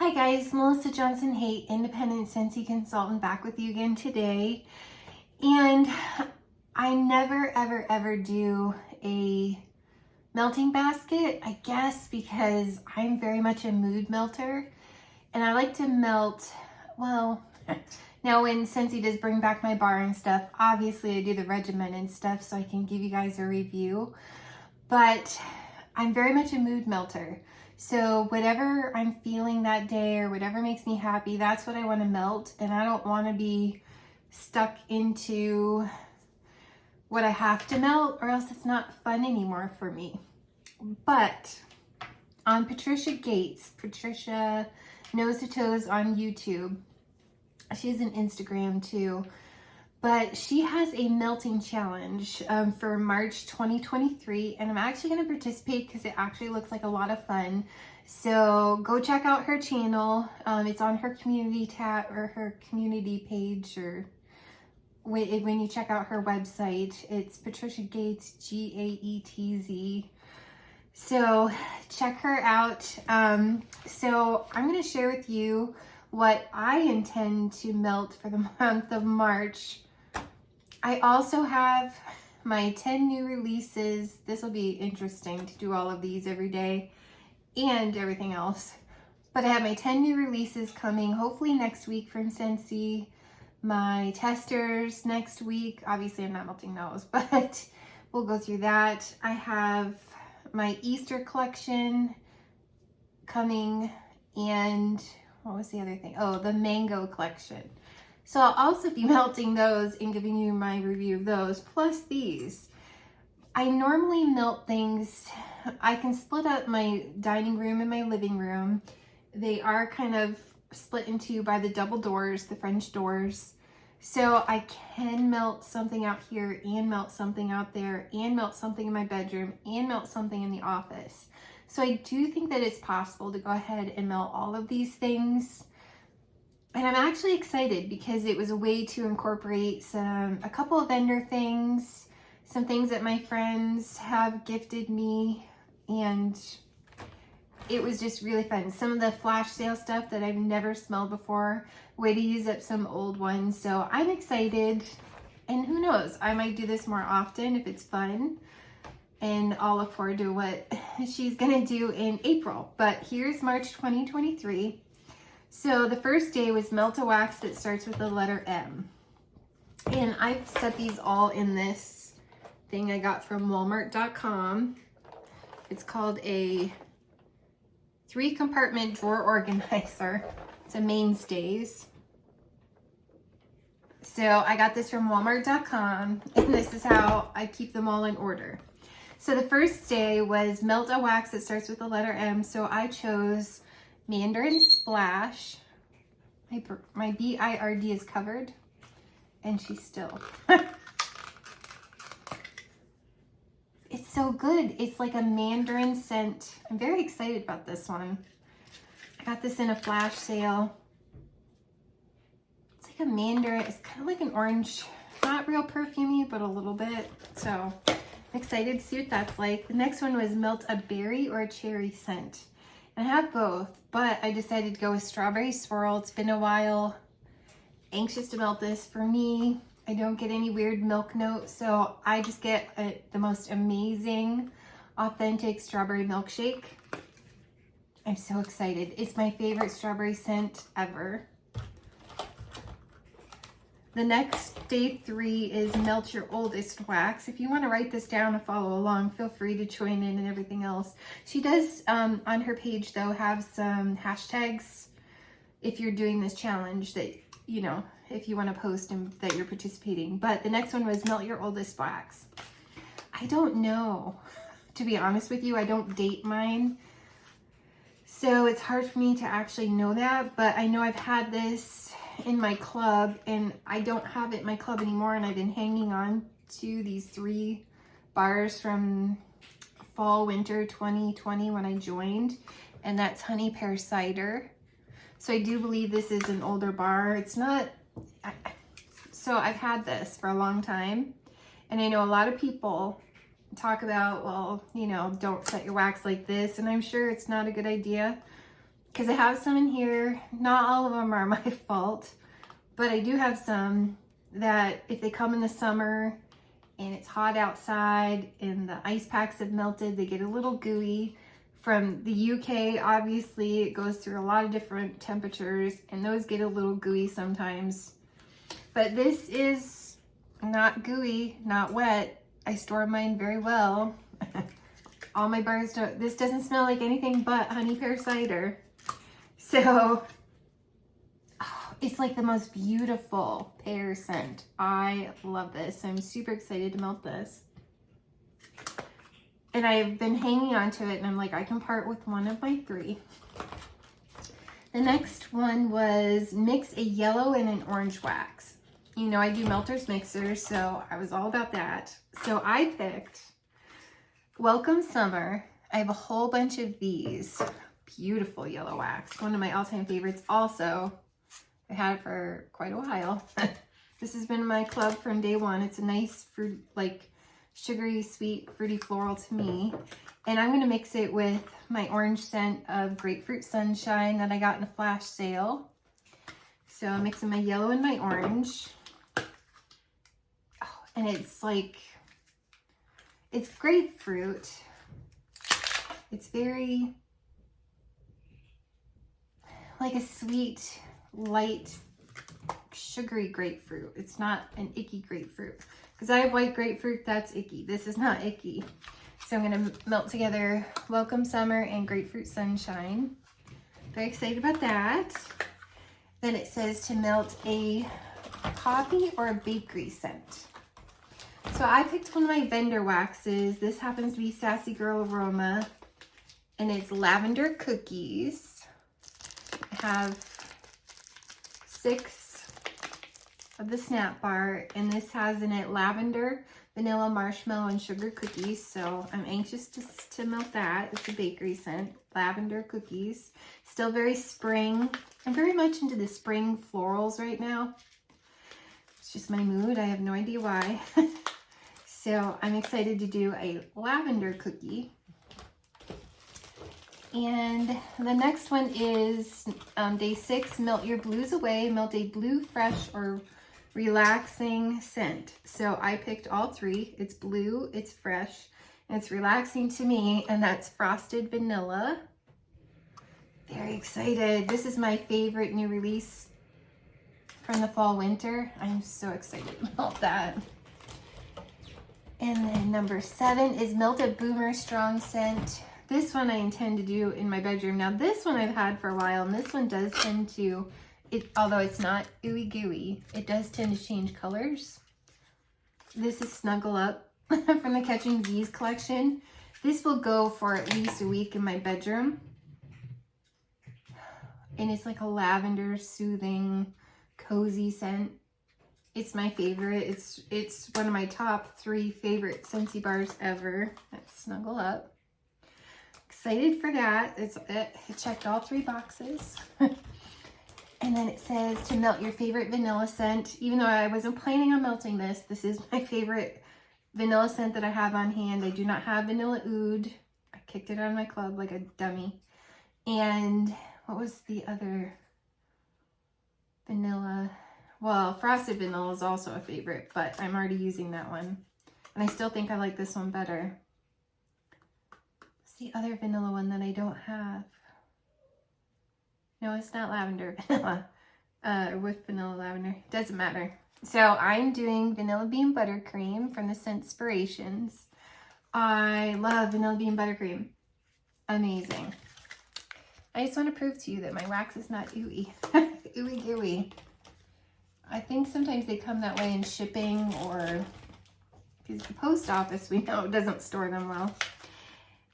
Hi guys, Melissa Johnson-Haight, independent Scentsy consultant, back with you again today. And I never ever do a melting basket, I guess because I'm very much a mood melter and I like to melt, well, now when Scentsy does bring back my bar and stuff, obviously I do the regimen and stuff so I can give you guys a review, but I'm very much a mood melter. So whatever I'm feeling that day or whatever makes me happy, that's what I want to melt. And I don't want to be stuck into what I have to melt or else it's not fun anymore for me. But on Patricia Nose to Toes on YouTube, she has an Instagram too, but she has a melting challenge for March 2023, and I'm actually going to participate because it actually looks like a lot of fun. So go check out her channel. It's on her community tab or her community page, or when you check out her website, it's Patricia Gates, Gaetz. So check her out. So I'm going to share with you what I intend to melt for the month of March. I also have my 10 new releases. This will be interesting to do all of these every day and everything else. But I have my 10 new releases coming hopefully next week from Scentsy. My testers next week. Obviously I'm not melting those, but we'll go through that. I have my Easter collection coming, and what was the other thing? Oh, the mango collection. So I'll also be melting those and giving you my review of those, plus these. I normally melt things, I can split up my dining room and my living room. They are kind of split into by the double doors, the French doors. So I can melt something out here and melt something out there and melt something in my bedroom and melt something in the office. So I do think that it's possible to go ahead and melt all of these things. And I'm actually excited because it was a way to incorporate a couple of vendor things, some things that my friends have gifted me, and it was just really fun. Some of the flash sale stuff that I've never smelled before, way to use up some old ones. So I'm excited, and who knows, I might do this more often if it's fun, and I'll look forward to what she's gonna do in April. But here's March 2023. So the first day was melt a wax that starts with the letter M. And I've set these all in this thing I got from Walmart.com. It's called a 3-compartment drawer organizer. It's a Mainstays. So I got this from Walmart.com, and this is how I keep them all in order. So the first day was melt a wax that starts with the letter M. So I chose Mandarin Splash. My BIRD is covered, and she's still. It's so good. It's like a mandarin scent. I'm very excited about this one. I got this in a flash sale. It's like a mandarin. It's kind of like an orange, not real perfumey, but a little bit. So I'm excited to see what that's like. The next one was melt a berry or a cherry scent. I have both, but I decided to go with strawberry swirl. It's been a while. Anxious to melt this. For me, I don't get any weird milk notes, so I just get the most amazing, authentic strawberry milkshake. I'm so excited. It's my favorite strawberry scent ever. The next, day 3, is melt your oldest wax. If you want to write this down and follow along, feel free to join in and everything else. She does, on her page though, have some hashtags if you're doing this challenge that, you know, if you want to post and that you're participating. But the next one was melt your oldest wax. I don't know. To be honest with you, I don't date mine. So it's hard for me to actually know that, but I know I've had this in my club, and I don't have it in my club anymore, and I've been hanging on to these 3 bars from fall winter 2020 when I joined, and that's honey pear cider. So I do believe this is an older bar. It's not, so I've had this for a long time, and I know a lot of people talk about, well, you know, don't set your wax like this, and I'm sure it's not a good idea. because I have some in here. Not all of them are my fault, but I do have some that if they come in the summer and it's hot outside and the ice packs have melted, they get a little gooey. From the UK, obviously, it goes through a lot of different temperatures, and those get a little gooey sometimes. But this is not gooey, not wet. I store mine very well. All my bars don't, this doesn't smell like anything but honey pear cider. So, oh, it's like the most beautiful pear scent. I love this. I'm super excited to melt this. And I've been hanging on to it, and I'm like, I can part with one of my 3. The next one was mix a yellow and an orange wax. You know, I do melters mixers, so I was all about that. So I picked Welcome Summer. I have a whole bunch of these. Beautiful yellow wax. One of my all-time favorites. Also, I had it for quite a while. This has been in my club from day one. It's a nice fruit, like sugary, sweet, fruity floral to me. And I'm going to mix it with my orange scent of Grapefruit Sunshine that I got in a flash sale. So I'm mixing my yellow and my orange. Oh, and it's like, it's grapefruit. It's very like a sweet, light, sugary grapefruit. It's not an icky grapefruit. Because I have white grapefruit, that's icky. This is not icky. So I'm going to melt together Welcome Summer and Grapefruit Sunshine. Very excited about that. Then it says to melt a coffee or a bakery scent. So I picked one of my vendor waxes. This happens to be Sassy Girl Aroma. And it's lavender cookies. I have 6 of the snap bar, and this has in it lavender, vanilla, marshmallow, and sugar cookies. So I'm anxious to melt that. It's a bakery scent, lavender cookies. Still very spring. I'm very much into the spring florals right now. It's just my mood. I have no idea why. So I'm excited to do a lavender cookie. And the next one is day 6, melt your blues away. Melt a blue, fresh, or relaxing scent. So I picked all 3. It's blue, it's fresh, and it's relaxing to me, and that's Frosted Vanilla. Very excited. This is my favorite new release from the fall winter. I'm so excited to melt that. And then number 7 is melt a Boomer Strong scent. This one I intend to do in my bedroom. Now this one I've had for a while, and this one does tend to, although it's not ooey gooey, it does tend to change colors. This is Snuggle Up from the Catching Z's collection. This will go for at least a week in my bedroom. And it's like a lavender, soothing, cozy scent. It's my favorite. It's one of my top 3 favorite Scentsy bars ever. That's Snuggle Up. Excited for that. It checked all 3 boxes. And then it says to melt your favorite vanilla scent. Even though I wasn't planning on melting this, this is my favorite vanilla scent that I have on hand. I do not have vanilla oud. I kicked it out of my club like a dummy. And what was the other vanilla? Well, Frosted Vanilla is also a favorite, but I'm already using that one. And I still think I like this one better. What's the other vanilla one that I don't have? No, it's not lavender vanilla. With vanilla lavender. Doesn't matter. So I'm doing Vanilla Bean Buttercream from the Scentspirations. I love Vanilla Bean Buttercream. Amazing. I just want to prove to you that my wax is not ooey. Ooey gooey. I think sometimes they come that way in shipping, or because the post office, we know, doesn't store them well.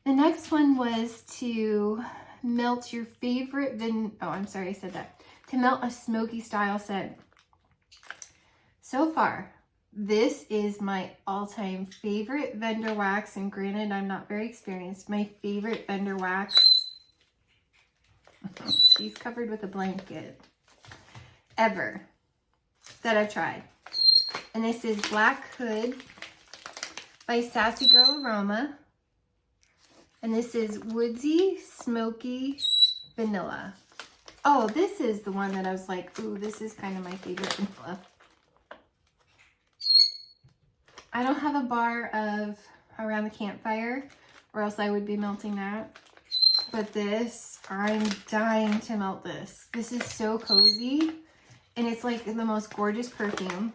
The next one was to melt your favorite to melt a smoky style scent. So far, this is my all-time favorite vendor wax, and granted, I'm not very experienced. My favorite vendor wax. She's covered with a blanket. Ever. That I've tried. And this is Black Hood by Sassy Girl Aroma. And this is woodsy, smoky, vanilla. Oh, this is the one that I was like, ooh, this is kind of my favorite vanilla. I don't have a bar of around the campfire, or else I would be melting that. But this, I'm dying to melt this. This is so cozy, and it's like the most gorgeous perfume.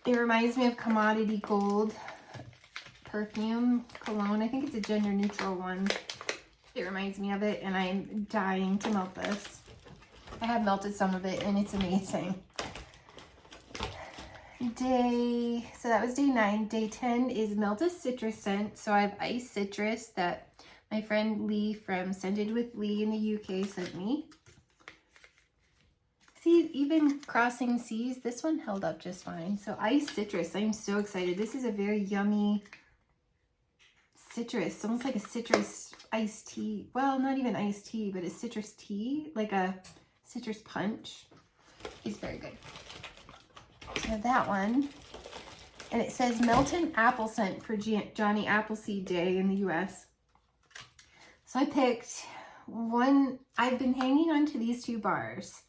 It reminds me of Commodity Gold perfume cologne. I think it's a gender neutral one. It reminds me of it, and I'm dying to melt this. I have melted some of it, and it's amazing. So that was day 9. Day 10 is melt a citrus scent. So I have iced citrus that my friend Lee from Scented with Lee in the UK sent me. See, even crossing seas, this one held up just fine. So iced citrus, I'm so excited. This is a very yummy citrus, almost like a citrus iced tea. Well, not even iced tea, but a citrus tea, like a citrus punch. It's very good. So that one, and it says Melton apple scent for Johnny Appleseed Day in the US. So I picked one. I've been hanging on to these 2 bars.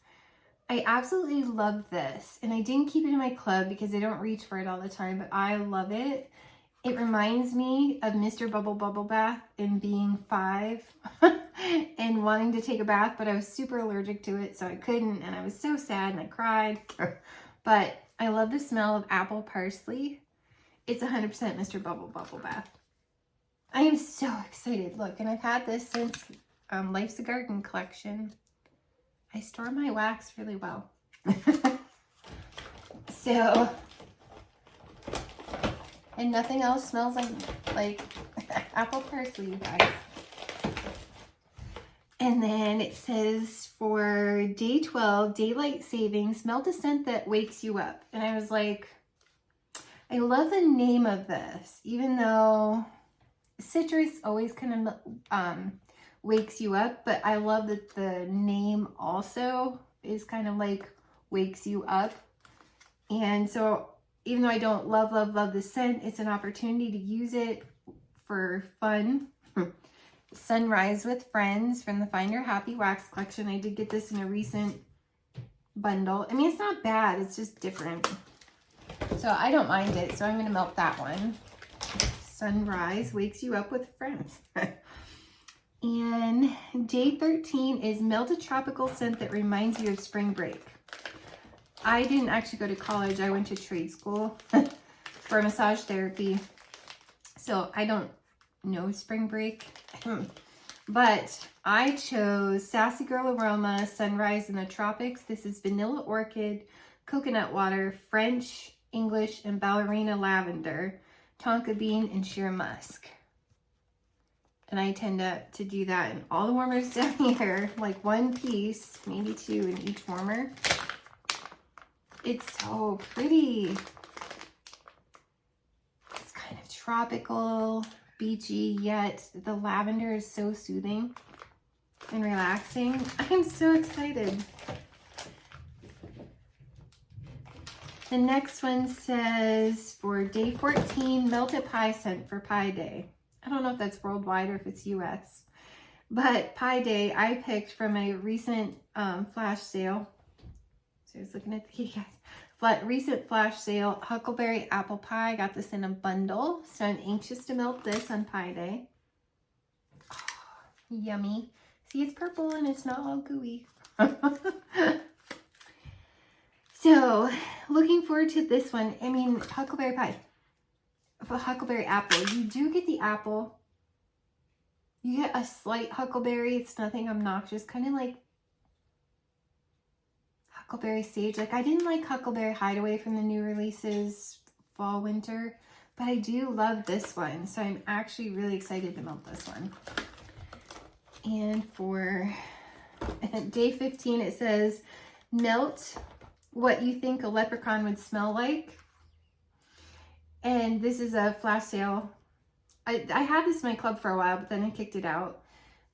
I absolutely love this, and I didn't keep it in my club because I don't reach for it all the time, but I love it. It reminds me of Mr. Bubble Bath and being 5 and wanting to take a bath, but I was super allergic to it, so I couldn't, and I was so sad and I cried. But I love the smell of apple parsley. It's 100% Mr. Bubble Bath. I am so excited. Look, and I've had this since Life's a Garden collection. I store my wax really well. So, and nothing else smells like apple parsley, you guys. And then it says for day 12, daylight savings, melt a scent that wakes you up. And I was like, I love the name of this, even though citrus always kind of wakes you up, but I love that the name also is kind of like wakes you up. And so even though I don't love the scent, it's an opportunity to use it for fun. Sunrise with Friends from the Find Your Happy Wax collection. I did get this in a recent bundle. I mean, it's not bad, it's just different. So I don't mind it, so I'm going to melt that one. Sunrise wakes you up with friends. And day 13 is melt a tropical scent that reminds you of spring break. I didn't actually go to college. I went to trade school for massage therapy. So I don't know spring break. But I chose Sassy Girl Aroma, Sunrise in the Tropics. This is vanilla orchid, coconut water, French, English, and ballerina lavender, tonka bean, and sheer musk. And I tend to do that in all the warmers down here, like 1 piece, maybe 2 in each warmer. It's so pretty. It's kind of tropical, beachy, yet the lavender is so soothing and relaxing. I'm so excited. The next one says for day 14, melted pie scent for Pie Day. I don't know if that's worldwide or if it's US, but Pie Day I picked from a recent flash sale. So I was looking at the recent flash sale, Huckleberry Apple Pie. I got this in a bundle, so I'm anxious to melt this on Pie Day. Oh, yummy. See, it's purple and it's not all gooey. So, looking forward to this one. I mean, Huckleberry Pie. For Huckleberry Apple, you do get the apple. You get a slight huckleberry. It's nothing obnoxious. Kind of like Huckleberry Sage. Like, I didn't like Huckleberry Hideaway from the new releases fall, winter, but I do love this one. So I'm actually really excited to melt this one. And for day 15, it says, melt what you think a leprechaun would smell like. And this is a flash sale. I had this in my club for a while, but then I kicked it out.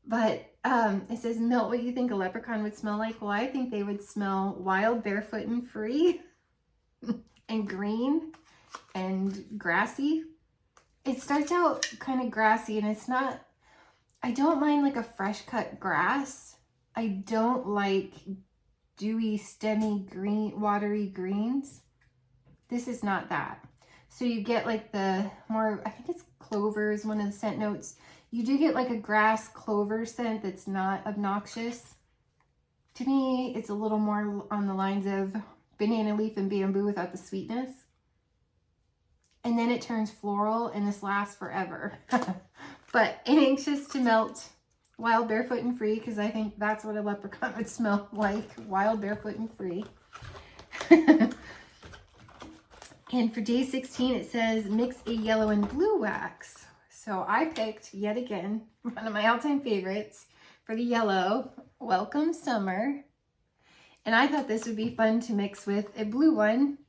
But it says, melt what you think a leprechaun would smell like. Well, I think they would smell wild, barefoot, and free, and green, and grassy. It starts out kind of grassy, and it's not, I don't mind like a fresh cut grass. I don't like dewy, stemmy, green, watery greens. This is not that. So you get like the more, I think it's clover is one of the scent notes. You do get like a grass clover scent that's not obnoxious. To me, it's a little more on the lines of banana leaf and bamboo without the sweetness. And then it turns floral, and this lasts forever. But anxious to melt, wild, barefoot, and free, because I think that's what a leprechaun would smell like, wild, barefoot, and free. And for day 16, it says mix a yellow and blue wax. So I picked, yet again, one of my all-time favorites for the yellow, Welcome Summer. And I thought this would be fun to mix with a blue one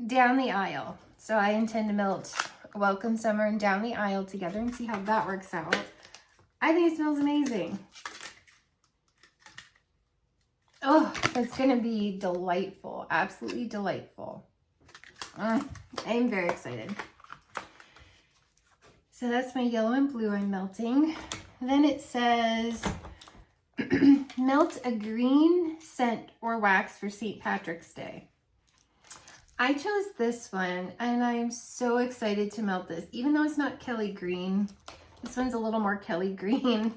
down the aisle. So I intend to melt Welcome Summer and Down the Aisle together and see how that works out. I think it smells amazing. Oh, it's going to be delightful. Absolutely delightful. I'm very excited. So that's my yellow and blue I'm melting. Then it says, melt a green scent or wax for St. Patrick's Day. I chose this one, and I'm so excited to melt this. Even though it's not Kelly green, this one's a little more Kelly green.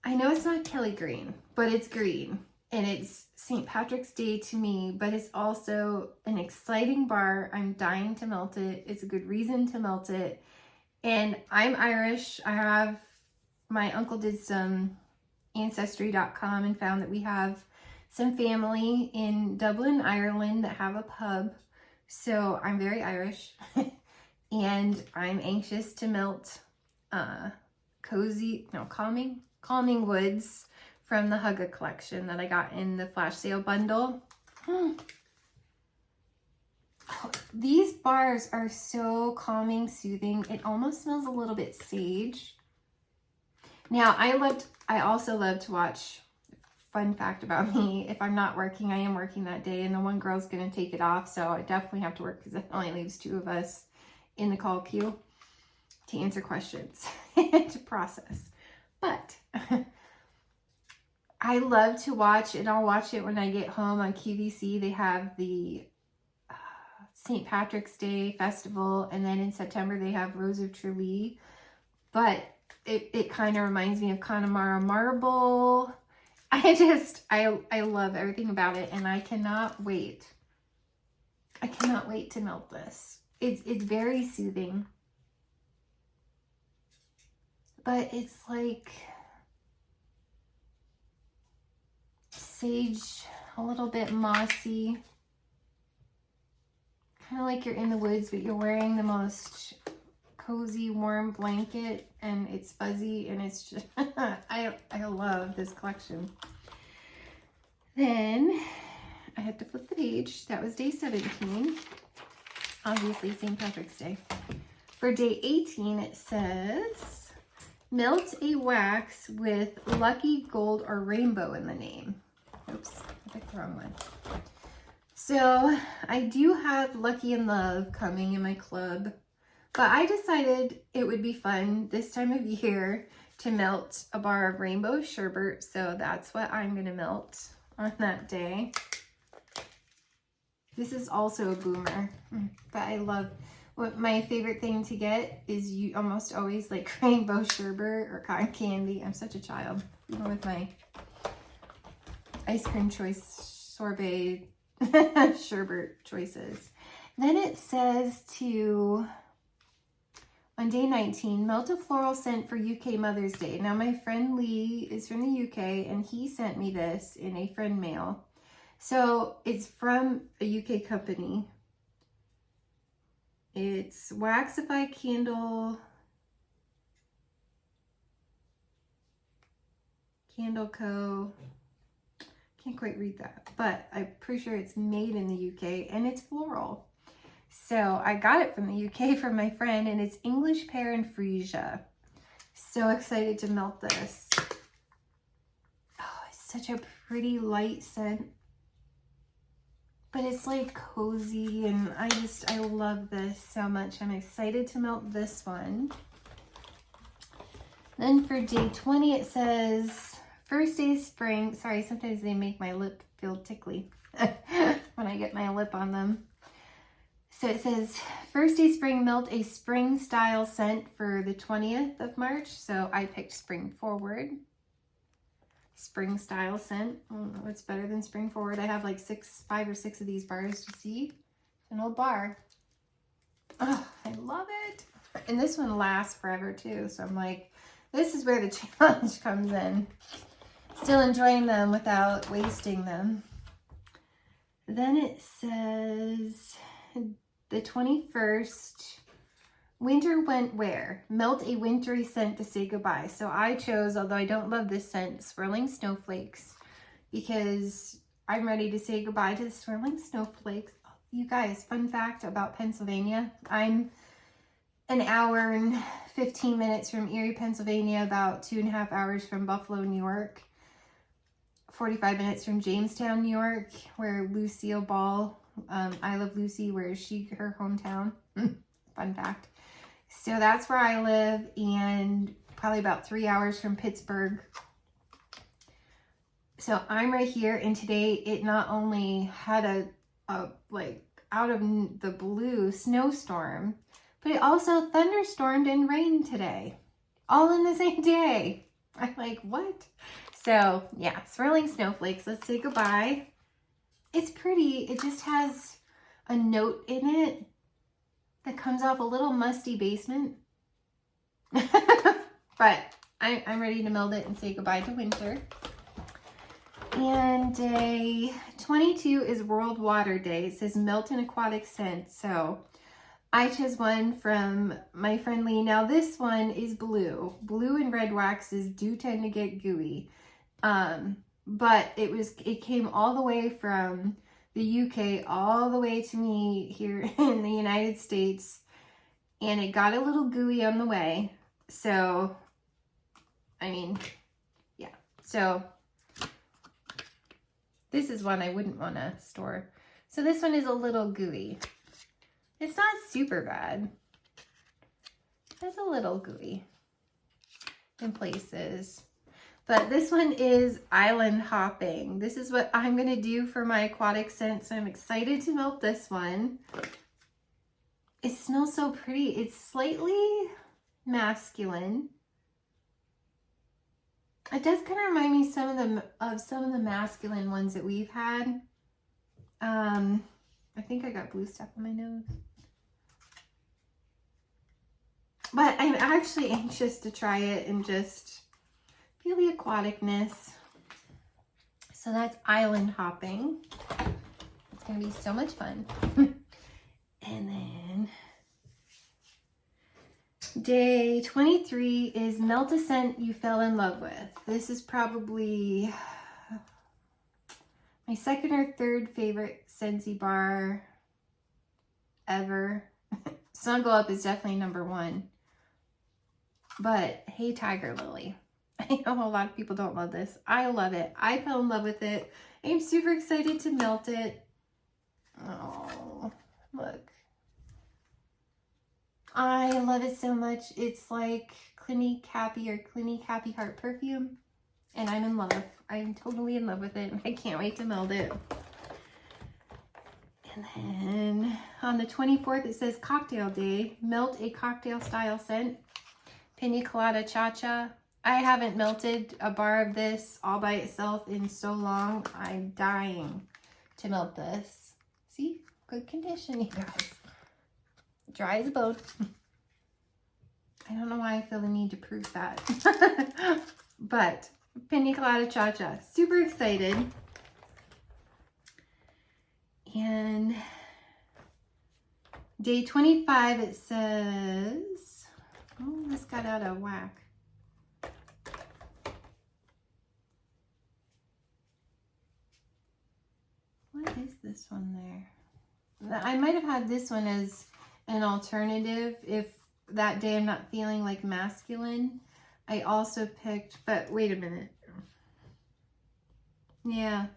I know it's not Kelly green, but it's green. And it's St. Patrick's Day to me, but it's also an exciting bar. I'm dying to melt it. It's a good reason to melt it. And I'm Irish. My uncle did some ancestry.com and found that we have some family in Dublin, Ireland that have a pub. So I'm very Irish. And I'm anxious to melt calming woods from the Hugga collection that I got in the flash sale bundle. Oh, these bars are so calming, soothing. It almost smells a little bit sage. Now, I also love to watch, fun fact about me, if I'm not working, I am working that day, and the one girl's going to take it off, so I definitely have to work because it only leaves 2 of us in the call queue to answer questions and to process. But I love to watch, and I'll watch it when I get home on QVC. They have the St. Patrick's Day festival, and then in September they have Rose of Tralee. But it kind of reminds me of Connemara Marble. I love everything about it, and I cannot wait. I cannot wait to melt this. It's very soothing, but it's like sage, a little bit mossy, kind of like you're in the woods, but you're wearing the most cozy, warm blanket, and it's fuzzy, and it's just, I love this collection. Then I had to flip the page. That was day 17, obviously St. Patrick's Day. For day 18, it says, melt a wax with lucky, gold, or rainbow in the name. Oops, I picked the wrong one. So I do have Lucky and Love coming in my club, but I decided it would be fun this time of year to melt a bar of rainbow sherbet. So that's what I'm going to melt on that day. This is also a boomer, but I love, what my favorite thing to get is you almost always like rainbow sherbet or cotton candy. I'm such a child, even with my ice cream choice sorbet sherbet choices. Then it says to, on day 19, melt a floral scent for UK Mother's Day. Now my friend Lee is from the UK, and he sent me this in a friend mail. So it's from a UK company. It's Waxify Candle Co. Can't quite read that, but I'm pretty sure it's made in the UK, and it's floral. So I got it from the UK from my friend, and it's English Pear and Freesia. So excited to melt this. Oh, it's such a pretty light scent, but it's like cozy, and I love this so much. I'm excited to melt this one. Then for day 20, it says, first day of spring. Sorry, sometimes they make my lip feel tickly when I get my lip on them. So it says, first day spring, melt a spring style scent for the 20th of March. So I picked spring forward. Spring style scent. I don't know what's better than spring forward. I have like 5 or 6 of these bars to see. An old bar. Oh, I love it. And this one lasts forever too. So I'm like, this is where the challenge comes in. Still enjoying them without wasting them. Then it says the 21st, winter went where? Melt a wintry scent to say goodbye. So I chose, although I don't love this scent, Swirling Snowflakes, because I'm ready to say goodbye to the swirling snowflakes. You guys, fun fact about Pennsylvania. I'm an hour and 15 minutes from Erie, Pennsylvania, about 2.5 hours from Buffalo, New York, 45 minutes from Jamestown, New York, where Lucille Ball, I Love Lucy, where is her hometown. Fun fact. So that's where I live, and probably about 3 hours from Pittsburgh. So I'm right here, and today it not only had a like out of the blue snowstorm, but it also thunderstormed and rained today, all in the same day. I'm like, what? So yeah, Swirling Snowflakes. Let's say goodbye. It's pretty. It just has a note in it that comes off a little musty basement. But I'm ready to meld it and say goodbye to winter. And day 22 is World Water Day. It says melt an aquatic scent. So I chose one from my friend Lee. Now this one is blue. Blue and red waxes do tend to get gooey. But it came all the way from the UK all the way to me here in the United States. And it got a little gooey on the way. So, I mean, yeah. So this is one I wouldn't want to store. So this one is a little gooey. It's not super bad. It's a little gooey in places. But this one is island hopping. This is what I'm going to do for my aquatic scent. So I'm excited to melt this one. It smells so pretty. It's slightly masculine. It does kind of remind me of some of the masculine ones that we've had. I think I got blue stuff on my nose. But I'm actually anxious to try it and just feel the aquaticness. So that's island hopping. It's going to be so much fun. And then day 23 is melt a scent you fell in love with. This is probably my second or third favorite Scentsy bar ever. Snuggle Up is definitely number 1. But Hey Tiger Lily. I know a lot of people don't love this. I love it. I fell in love with it. I'm super excited to melt it. Oh, look. I love it so much. It's like Clinique Happy or Clinique Happy Heart perfume. And I'm in love. I'm totally in love with it. I can't wait to meld it. And then on the 24th, it says Cocktail Day. Melt a cocktail style scent. Pina Colada Cha-Cha. I haven't melted a bar of this all by itself in so long. I'm dying to melt this. See? Good condition, you guys. Dry as a bone. I don't know why I feel the need to prove that. But Pina Colada Cha-Cha. Super excited. And day 25, it says, oh, this got out of whack. What is this one there? I might have had this one as an alternative if that day I'm not feeling like masculine. I also picked, but wait a minute. Yeah.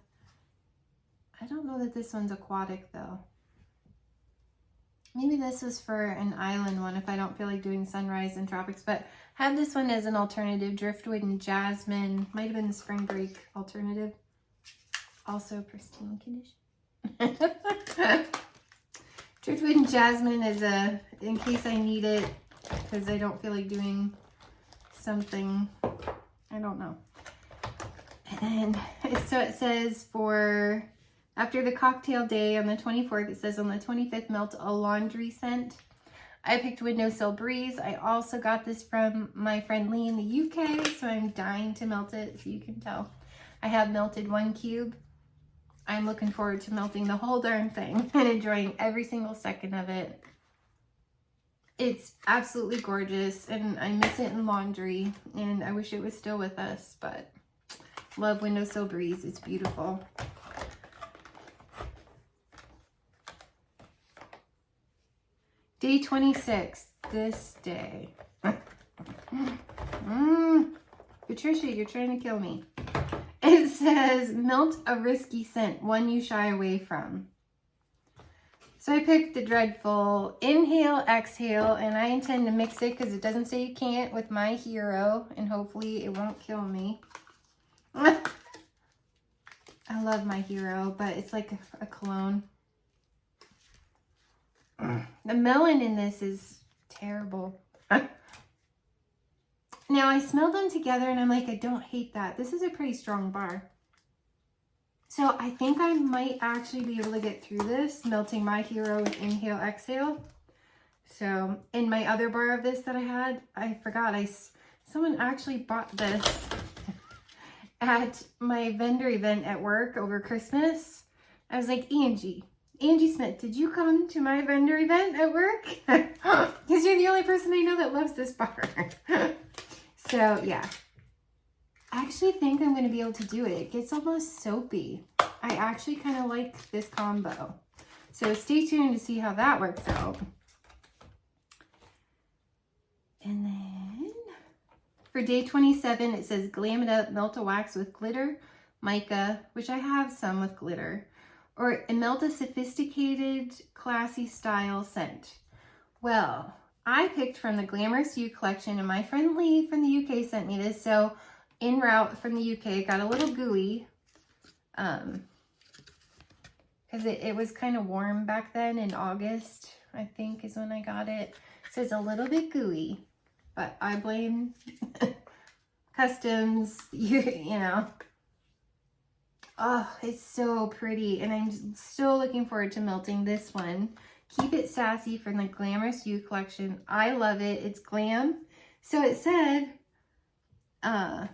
I don't know that this one's aquatic though. Maybe this was for an island one if I don't feel like doing sunrise and tropics, but Have this one as an alternative, Driftwood and Jasmine. Might have been the spring break alternative. Also pristine condition. Driftwood and Jasmine is in case I need it, because I don't feel like doing something, I don't know. And so it says for after the cocktail day on the 24th, it says on the 25th, melt a laundry scent. I picked Windowsill Breeze. I also got this from my friend Lee in the UK, so I'm dying to melt it, so you can tell. I have melted 1 cube. I'm looking forward to melting the whole darn thing and enjoying every single second of it. It's absolutely gorgeous, and I miss it in laundry, and I wish it was still with us, but love Windowsill Breeze. It's beautiful. Day 26, this day. Patricia, you're trying to kill me. It says, melt a risky scent, one you shy away from. So I picked the Dreadful Inhale, Exhale, and I intend to mix it because it doesn't say you can't with My Hero, and hopefully it won't kill me. I love My Hero, but it's like a cologne. The melon in this is terrible. Now I smelled them together and I'm like, I don't hate that. This is a pretty strong bar. So I think I might actually be able to get through this, melting My Hero with Inhale, Exhale. So in my other bar of this that I had, I forgot, someone actually bought this at my vendor event at work over Christmas. I was like, Angie Smith, did you come to my vendor event at work? Because you're the only person I know that loves this bar. So yeah, I actually think I'm going to be able to do it. It gets almost soapy. I actually kind of like this combo. So stay tuned to see how that works out. And then for day 27, it says Glam It Up, melt a wax with glitter, mica, which I have some with glitter, or melt a sophisticated, classy style scent. Well, I picked from the Glamorous You collection, and my friend Lee from the UK sent me this. So en route from the UK, got a little gooey, because it was kind of warm back then in August, I think is when I got it. So it's a little bit gooey, but I blame customs, you know. Oh, it's so pretty, and I'm so looking forward to melting this one. Keep It Sassy from the Glamorous You collection. I love it. It's glam. So it said, Glam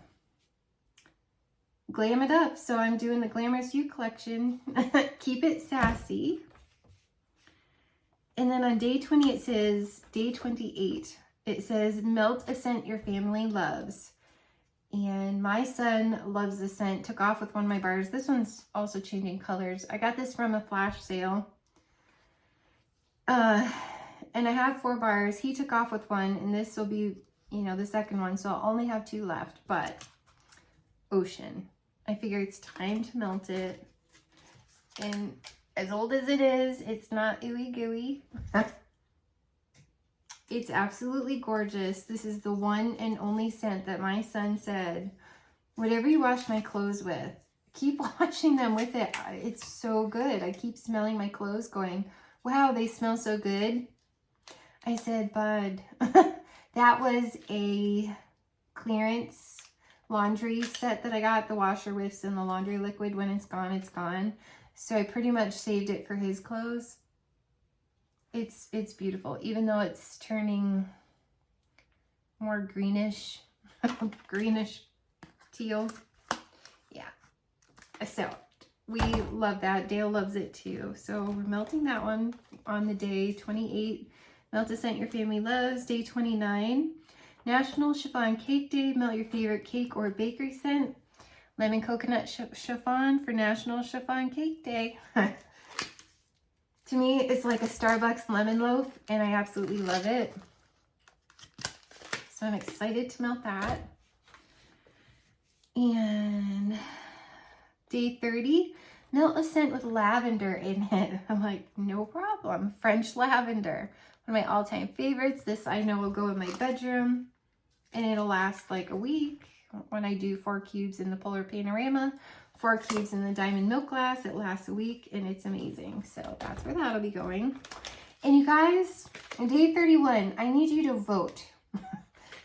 It Up. So I'm doing the Glamorous You collection. Keep It Sassy. And then on day 20, it says, day 28, it says, melt a scent your family loves. And my son loves the scent. Took off with one of my bars. This one's also changing colors. I got this from a flash sale. And I have 4 bars. He took off with one, and this will be, you know, the second one. So I'll only have 2 left, but Ocean. I figure it's time to melt it. And as old as it is, it's not ooey gooey. It's absolutely gorgeous. This is the one and only scent that my son said, whatever you wash my clothes with, keep washing them with it. It's so good. I keep smelling my clothes going, wow, they smell so good. I said, bud, that was a clearance laundry set that I got, the washer whiffs and the laundry liquid. When it's gone, it's gone. So I pretty much saved it for his clothes. It's beautiful, even though it's turning more greenish, greenish teal. Yeah. So we love that. Dale loves it too. So we're melting that one on the day 28. Melt a scent your family loves. Day 29. National Chiffon Cake Day. Melt your favorite cake or bakery scent. Lemon coconut chiffon for National Chiffon Cake Day. To me, it's like a Starbucks lemon loaf, and I absolutely love it. So I'm excited to melt that. And day 30, melt a scent with lavender in it. I'm like, no problem. French lavender, one of my all-time favorites. This I know will go in my bedroom. and it'll last like a week. When I do 4 cubes in the Polar Panorama, 4 cubes in the Diamond Milk Glass, it lasts a week and it's amazing. So that's where that'll be going. And you guys, day 31, I need you to vote.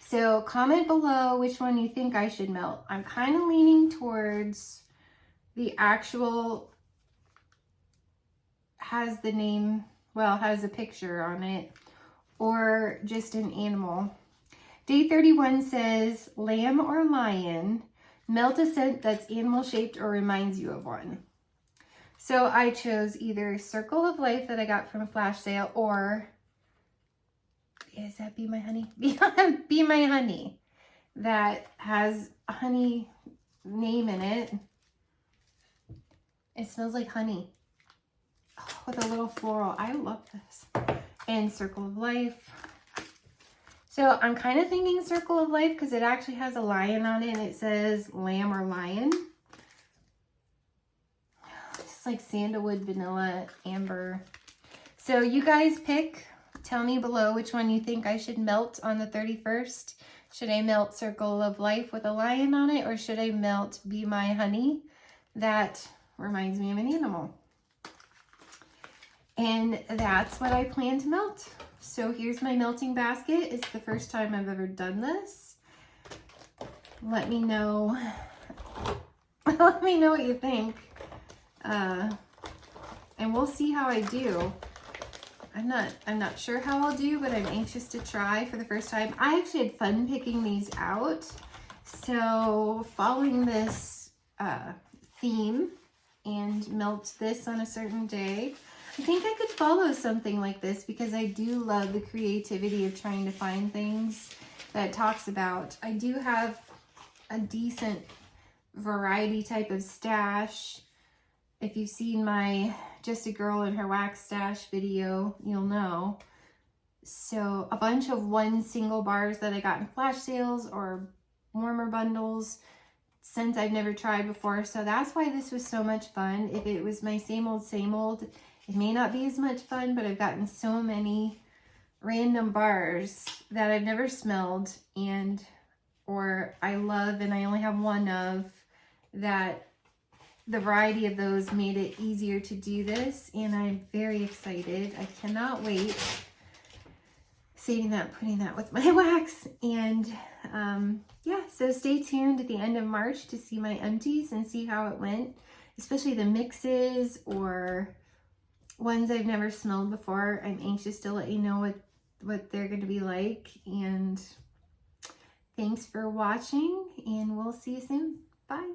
So comment below which one you think I should melt. I'm kind of leaning towards the actual, has the name, well, has a picture on it, or just an animal. Day 31 says lamb or lion, melt a scent that's animal shaped or reminds you of one. So I chose either Circle of Life that I got from a flash sale, or is that Be My Honey? Be My Honey, that has a honey name in it. It smells like honey, oh, with a little floral. I love this. And Circle of Life. So I'm kind of thinking Circle of Life because it actually has a lion on it and it says lamb or lion. It's like sandalwood, vanilla, amber. So you guys pick. Tell me below which one you think I should melt on the 31st. Should I melt Circle of Life with a lion on it, or should I melt Be My Honey? That reminds me of an animal. And that's what I plan to melt. So here's my melting basket. It's the first time I've ever done this. Let me know. Let me know what you think. And we'll see how I do. I'm not sure how I'll do, but I'm anxious to try for the first time. I actually had fun picking these out. So following this theme and melt this on a certain day, I think I could follow something like this because I do love the creativity of trying to find things that it talks about. I do have a decent variety type of stash. If you've seen my Just a Girl and Her Wax Stash video, you'll know. So a bunch of 1 single bars that I got in flash sales or warmer bundles, scents I've never tried before. So that's why this was so much fun. If it was my same old, it may not be as much fun, but I've gotten so many random bars that I've never smelled or I love and I only have one of, that the variety of those made it easier to do this, and I'm very excited. I cannot wait. Saving that, putting that with my wax, and yeah, so stay tuned at the end of March to see my empties and see how it went, especially the mixes or ones I've never smelled before. I'm anxious to let you know what they're going to be like, and thanks for watching, and we'll see you soon. Bye.